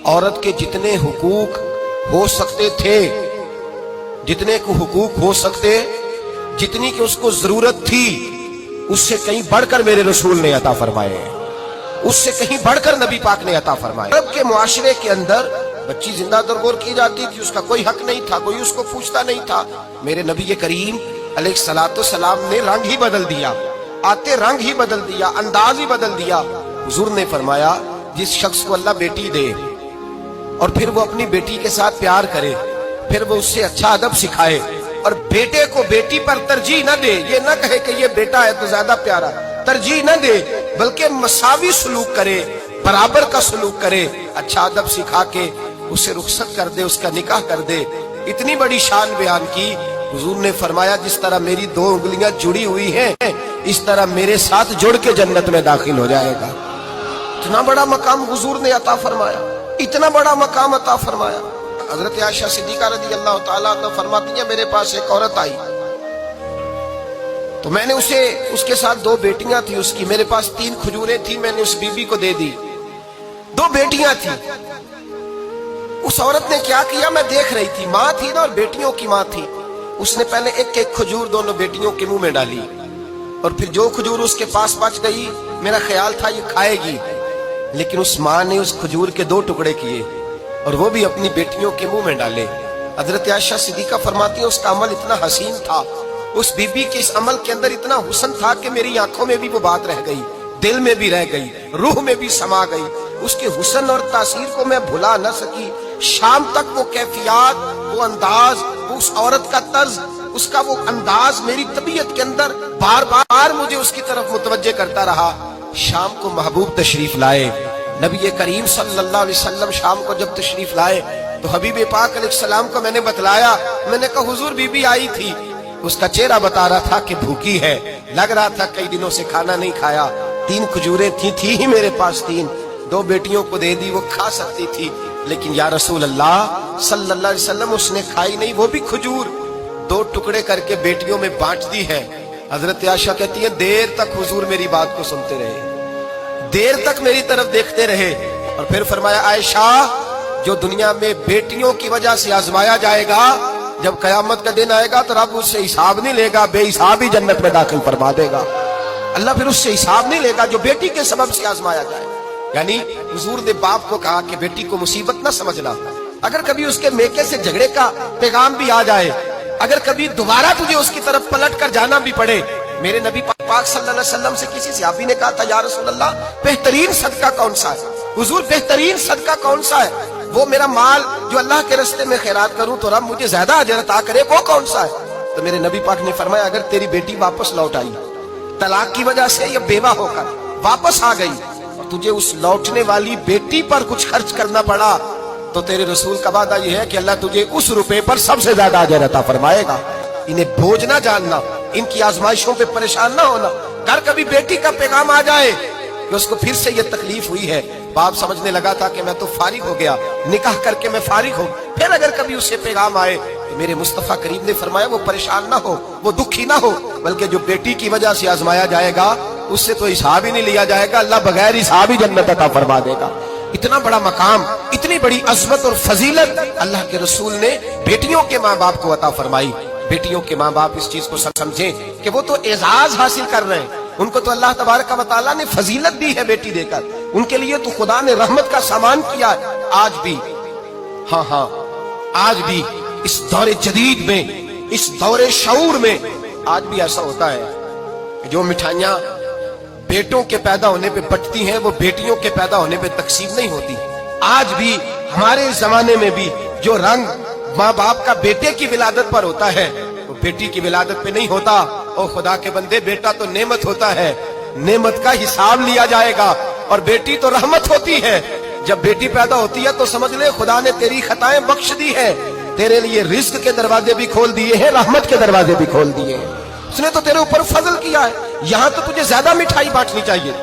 औरत के जितने हुकूक हो सकते थे, जितने को हुकूक हो सकते, जितनी की उसको जरूरत थी, उससे कहीं बढ़कर मेरे रसूल ने अता फरमाए, उससे कहीं बढ़कर नबी पाक ने अता फरमाए। अरब के मुआशरे के अंदर बच्ची जिंदा दरगोर की जाती थी, उसका कोई हक नहीं था, कोई उसको पूछता नहीं था। मेरे नबी करीम अलैहिस्सलाम ने रंग ही बदल दिया, आते रंग ही बदल दिया, अंदाज ही बदल दिया। हुजूर ने फरमाया जिस शख्स को अल्लाह बेटी दे और फिर वो अपनी बेटी के साथ प्यार करे, फिर वो उससे अच्छा अदब सिखाए और बेटे को बेटी पर तरजीह न दे, ये न कहे कि ये बेटा है तो ज्यादा प्यारा, तरजीह न दे, बल्कि मसावी सलूक करे, बराबर का सलूक करे, अच्छा अदब सिखा के उसे रुखसत कर दे, उसका निकाह कर दे। इतनी बड़ी शान बयान की। हुजूर ने फरमाया जिस तरह मेरी दो उंगलियां जुड़ी हुई हैं, इस तरह मेरे साथ जुड़ के जन्नत में दाखिल हो जाएगा। इतना बड़ा मकाम हुजूर ने अता फरमाया, इतना बड़ा मकाम अता फरमाया। हजरत आयशा सिद्दीका रज़ी अल्लाह तआला अन्हा फरमाती है, मेरे पास एक औरत आई तो मैंने उसके साथ दो बेटियां थी उसकी, मेरे पास 3 खजूरें थी, मैंने उस बीबी को दे दी। 2 बेटियां थी। उस औरत ने क्या किया, मैं देख रही थी, माँ थी ना और बेटियों की माँ थी। उसने पहले एक एक खजूर दोनों बेटियों के मुंह में डाली और फिर जो खजूर उसके पास बच गई, मेरा ख्याल था ये खाएगी, लेकिन उस माँ ने उस खजूर के 2 टुकड़े किए और वो भी अपनी बेटियों के मुंह में डाले। हजरत आयशा सिद्दीका फरमाती है उसका अमल इतना हसीन था, उस बीबी के इस अमल के अंदर इतना हुस्न था कि मेरी आंखों में भी वो बात रह गई, दिल में भी रह गई, रूह में भी समा गई। उसके हुस्न और तासीर को मैं भुला न सकी। शाम तक वो कैफियत, वो अंदाज, उस औरत का तर्ज, उसका वो अंदाज मेरी तबीयत के अंदर बार बार मुझे उसकी तरफ मुतवज्जे करता रहा। शाम को महबूब तशरीफ लाए, नबी करीम सल्लल्लाहु अलैहि वसल्लम शाम को जब तशरीफ लाए तो हबीब पाक अलैहिस्सलाम को मैंने बतलाया, मैंने कहा हुजूर बीबी आई थी, उसका चेहरा बता रहा था कि भूखी है, लग रहा था कई दिनों से खाना नहीं खाया। 3 खजूरें थी ही मेरे पास 3, 2 बेटियों को दे दी, वो खा सकती थी, लेकिन या रसूल अल्लाह सल्लल्लाहु अलैहि वसल्लम उसने खाई नहीं, वो भी खजूर 2 टुकड़े करके बेटियों में बांट दी है। हजरत आयशा कहती है देर तक हुजूर मेरी बात को सुनते रहे, देर तक मेरी तरफ देखते रहे और फिर फरमाया आयशा जो दुनिया में बेटियों की वजह से आजमाया जाएगा, जब कयामत का दिन आएगा तो रब उससे हिसाब नहीं लेगा, बेहिसाब ही जन्नत में दाखिल फरमा देगा। अल्लाह फिर उससे हिसाब नहीं लेगा जो बेटी के सबब से आजमाया जाए। यानी हुजूर ने बाप को कहा कि बेटी को मुसीबत ना समझना, अगर कभी उसके मेके से झगड़े का पैगाम भी आ जाए, अगर कभी दोबारा तुझे उसकी तरफ पलट कर जाना भी पड़े। मेरे नबी पाक सल्लल्लाहु अलैहि वसल्लम से किसी सहाबी ने कहा था या रसूल अल्लाह बेहतरीन सदका कौन सा है? हुजूर बेहतरीन सदका कौन सा है? वो मेरा माल जो अल्लाह के रास्ते में खैरात करूं तो रब मुझे ज्यादा अजर अता करे, वो कौन सा है? तो मेरे नबी पाक ने फरमाया अगर तेरी बेटी वापस लौट आई, तलाक की वजह से या बेवा होकर वापस आ गई और तुझे उस लौटने वाली बेटी पर कुछ खर्च करना पड़ा, तो तेरे रसूल का वादा यह है कि अल्लाह तुझे उस रुपए पर सबसे ज्यादा अजर अता फरमाएगा। इन्हें बोझ ना जानना, इनकी आजमाइशों पे परेशान ना होना। घर कभी बेटी का पैगाम आ जाए कि उसको फिर से ये तकलीफ हुई है, बाप समझने लगा था कि मैं तो फारिग हो गया, निकाह करके मैं फारिग हो, फिर अगर कभी उससे पैगाम आए तो मेरे मुस्तफा करीम ने फरमाया वो परेशान ना हो, वो दुखी ना हो, बल्कि जो बेटी की वजह से आजमाया जाएगा उससे तो हिसाब ही नहीं लिया जाएगा, अल्लाह बगैर हिसाब ही जन्नत अता फरमा देगा। इतना बड़ा मकाम, इतनी बड़ी अजमत और फजीलत अल्लाह के रसूल ने बेटियों के माँ बाप को अता फरमाई। बेटियों के माँ बाप इस चीज को समझें कि वो तो एजाज हासिल कर रहे हैं, उनको तो अल्लाह तबारक व तआला ने फजीलत दी है बेटी देकर, उनके लिए तो खुदा ने रहमत का सामान किया। आज भी, हाँ आज भी इस दौरे जदीद में, इस दौरे शऊर में आज भी ऐसा होता है कि जो मिठाइयां बेटों के पैदा होने पे बटती हैं वो बेटियों के पैदा होने पे तकसीम नहीं होती। आज भी हमारे जमाने में भी जो रंग माँ बाप का बेटे की विलादत पर होता है वो बेटी की विलादत पे नहीं होता। ओ खुदा के बंदे, बेटा तो नेमत होता है, नेमत का हिसाब लिया जाएगा, और बेटी तो रहमत होती है। जब बेटी पैदा होती है तो समझ ले खुदा ने तेरी खताएं बख्श दी है, तेरे लिए रिज्क के दरवाजे भी खोल दिए हैं, रहमत के दरवाजे भी खोल दिए हैं। उसने तो तेरे ऊपर फजल किया है, यहाँ तो तुझे ज्यादा मिठाई बांटनी चाहिए।